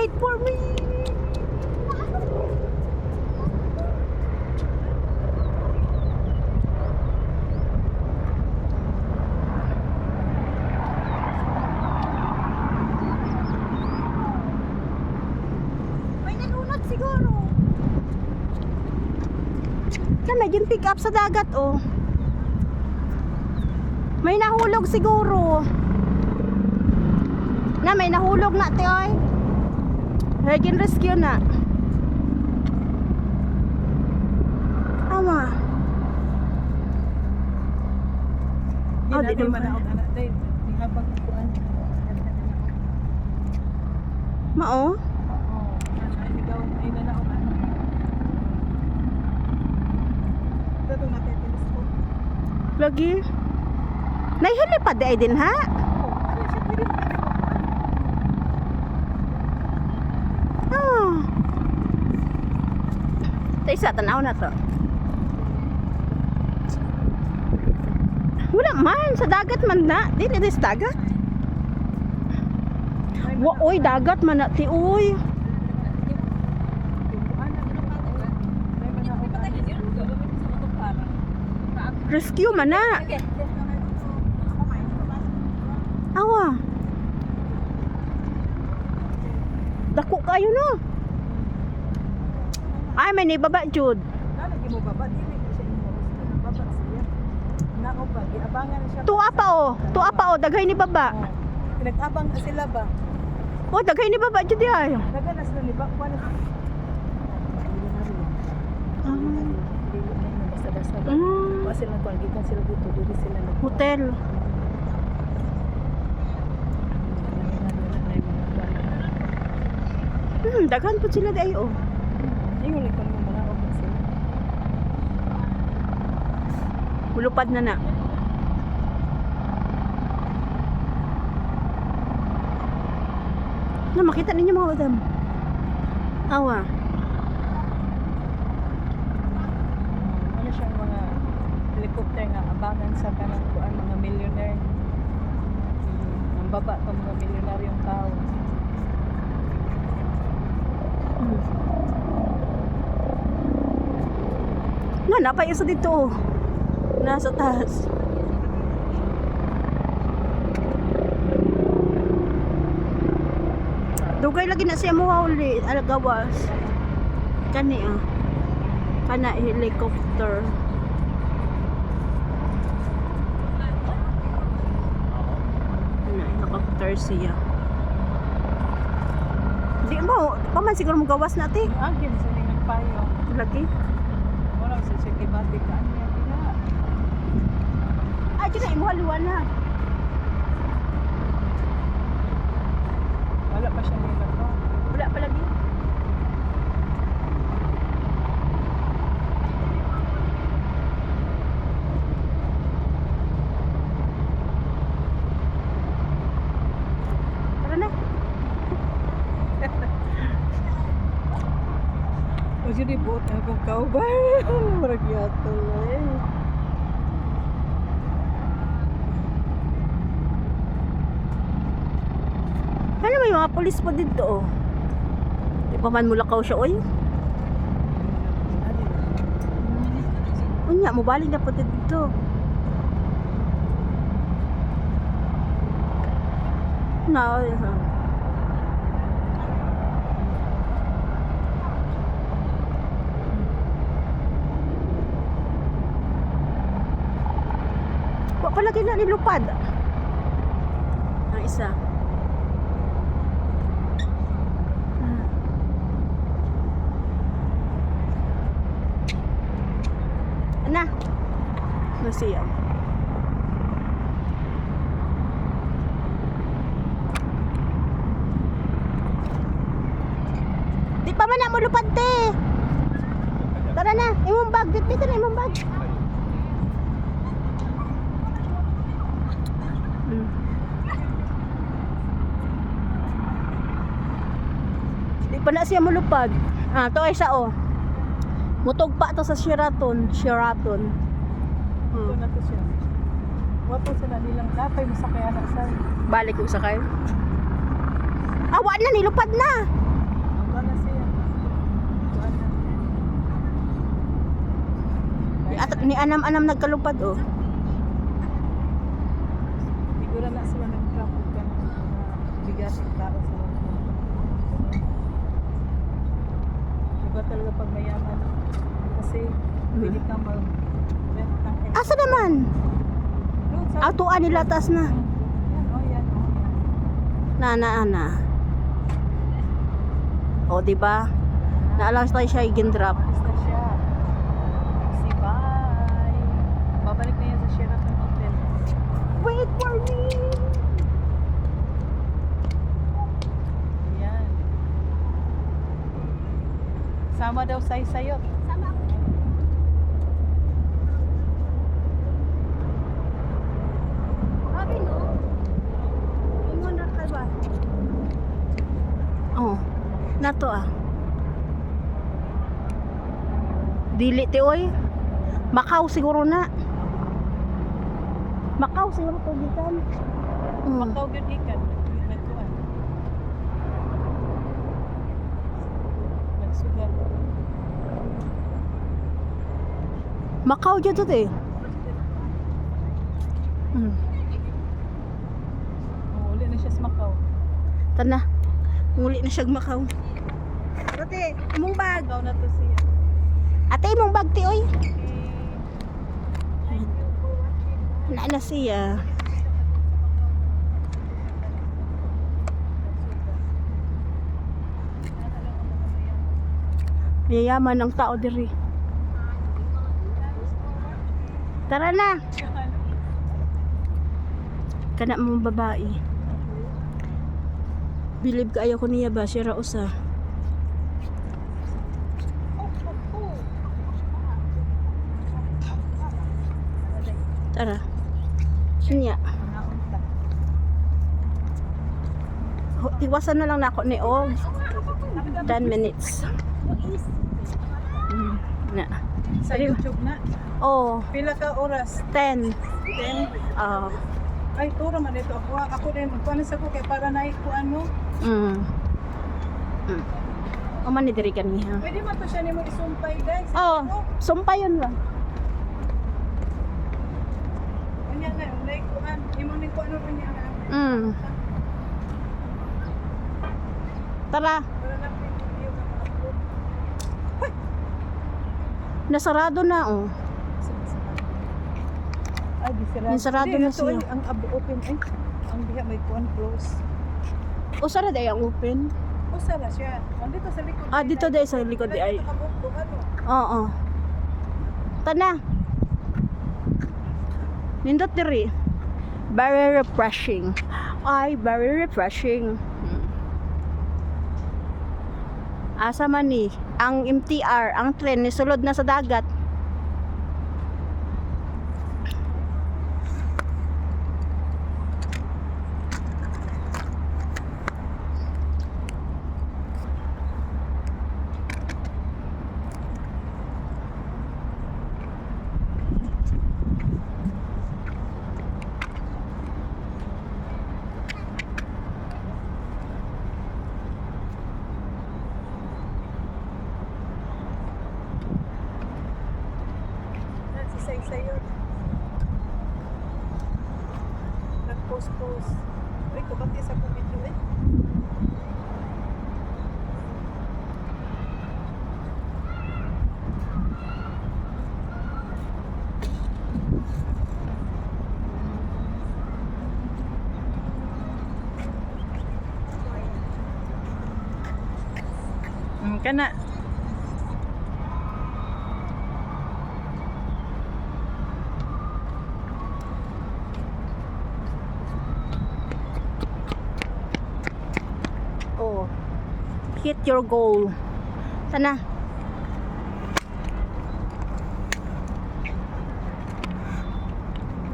wait for me. May nanunod siguro. Na medyo pick up sa dagat oh. May nahulog siguro. Na may nahulog na te oy. Hagin rescue na. Ama. Oh, di naman ako anak day. Di habang kuan. Mao? Lagi. Naihili pa di ay din ha? Oh. Tay sa tanaw na to. Wala man sa dagat man na. Dili dis dagat. Wa oy dagat man na ti oy. Rescue man na. Awa. Dako kayo no. Ay may nibaba jud. Lagi mo baba dili siya imo. Baba siya. Nako ba giabangan siya. Tuwa pa o daghay ni baba. Nag-abang sila ba? O daghay ni baba jud ay. Naganas na ni ba kuan. Basta-basta. Wa sila kuan gikan sila dito dili sila nag Hotel. Daghan po sila day oh. Ingon ko mo mga og sila. Mulupad na na. Na makita ninyo mga madam. Awa. Ano siya mga helicopter nga abangan sa kanang kuan mga millionaire. Ang baba pa mga milyonaryong tao. Na napay isa dito. Nasa taas. Dugay lagi na siya mo uli algawas. Kani ah. Kana helicopter. Kana helicopter siya. Di mo, paman siguro mo gawas natin. Agin sa ning nagpayo. Lagi. Wala sa sitibati ka niya pila. Ay, dyan na, imuhaluan na. Wala pa siya nila to. Wala pa lagi. Tara na. O jadi buot akong kauban. Murag yato eh. Ano may mga polis po dito oh. Di pa man mulakaw siya oy. Unya, mubalik na po dito. Na, wa palagi na nilupad. Ang isa. Na. Nasiyaw. Di pa man na mo lupad te. Tara na, imong bag dito na imong bag. Di pa na siya mulupad. Ah, to ay sa oh. Mutog pa to sa Sheraton. Ito na to siya. Wato sila nilang napay masakay anak sa. Balik ko sakay. Awa na, nilupad na. ni anam-anam nagkalupad oh. Siguro na sila nag-traffic ka ng mga bigasing tao sa mga. Diba talaga pag mayaman? Kasi pwede kang mag-rent ng Asa naman? Doon sa... Atuan nila taas na. Yan, oh, yan, oh, yan. Na. O, di ba? Naalang tayo siya i-drop. Alis na siya. Si bye. Babalik na yan sa Sheraton Hotel. Wait for me! Yan. Sama daw say-sayot. Sama ako. Sabi no? Imunan ka ba? Oh, nato ah. Dili ti oy. Macau siguro na. Macau siguro to gikan. Makaw gyud ikan. Nagkuan. Nagsugal. Macau jud to eh. Uli na siya sa Macau. Tana. Nguli na siya Macau. Ate, imong bag. Macau na to siya. Ate, imong bag ti oy. Okay. Thank you for watching. Na siya. Mayayaman ang tao diri. Tara na. Kana mong babae. Bilib ka ayaw ko niya ba? Siya rausa. Tara. Sinya. Tiwasan na lang na ako ni Og. 10 minutes. Na. Sa YouTube na. Oh, Pila ka oras? 10. 10. Ay, turo man ito. Ako rin. Kuha sa ko kay para naikuan mo. O man ni diri kaniya. Pwede man to siya nimo isumpay guys. Oh, sumpay yun lang. Kanya na, naikuan. Imong ni kuan ron niya na. Tara, Para na video na ma-upload. nasarado na oh. Ay, di sarado. Yung sarado Hindi, na ito siya. ay ang open ay. Ang diha may kuan close. O sara day ang open. O sara siya. Andito sa likod. Ah, dito day sa likod di ay. Nakabukto ano. Oo. Tana. Nindot diri. Very refreshing. Ay, very refreshing. Asa man ni ang MTR, ang tren ni sulod na sa dagat. Sayo. Nag-post. Uy, kabati sa ko video eh. Kana. Oh. Hit your goal. Sana.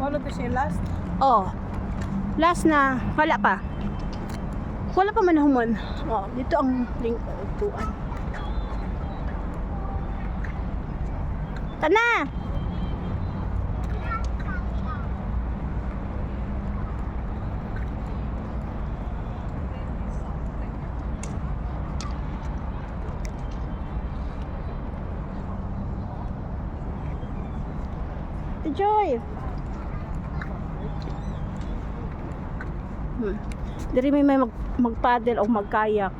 Wala to siya last. Oh. Last na. Wala pa. Wala pa man humon. Oh, dito ang link tuan. Tana. Ate Joy. Diri may magpaddle o magkayak.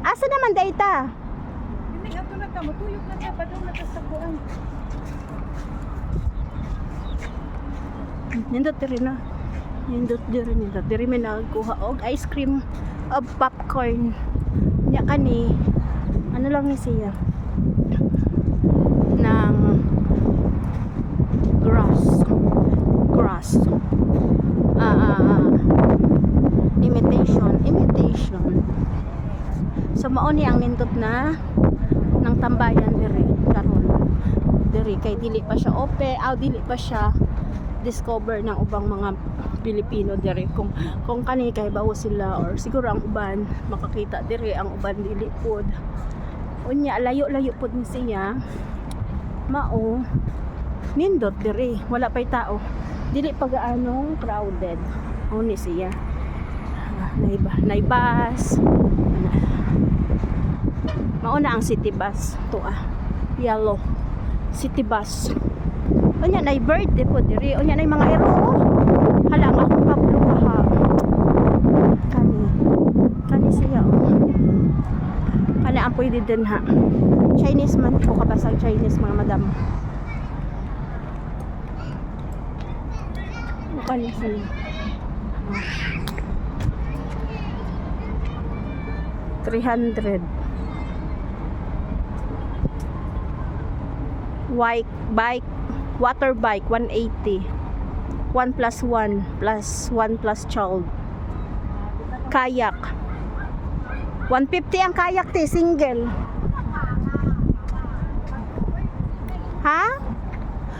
Asa naman data? Hindi ato na ka mutuyok na ka padung na ka sa kuan. Nindot diri na. Nindot diri nindot. Diri may nagkuha og ice cream of popcorn. Nya kani ano lang ni siya ng grass imitation so mao ni ang nindot na ng tambayan diri karon diri kay dili pa siya dili pa siya discover ng ubang mga Pilipino diri kung kani kay bawo sila or siguro ang uban makakita diri ang uban dili pod unya layo pod ni siya mao nindot diri wala pay tao dili pa gaanong crowded o ni siya naibas mao na ang city bus to yellow city bus unya nay birthday po diri unya nay mga ero hala nga akong Pablo kaha kani siya kani ang pwede din ha Chinese man ko kabasag Chinese mga madam kani siya 300 bike water bike 180 1 plus 1 plus 1 plus child kayak 150 ang kayak te single ha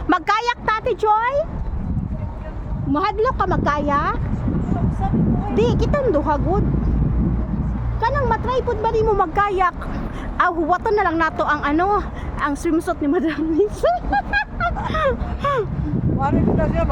magkayak tati Joy mahadlok ka magkayak di kitang duha good kanang matripod ba di mo magkayak huwaton na lang nato ang ang swimsuit ni Madam Lisa Wala na siya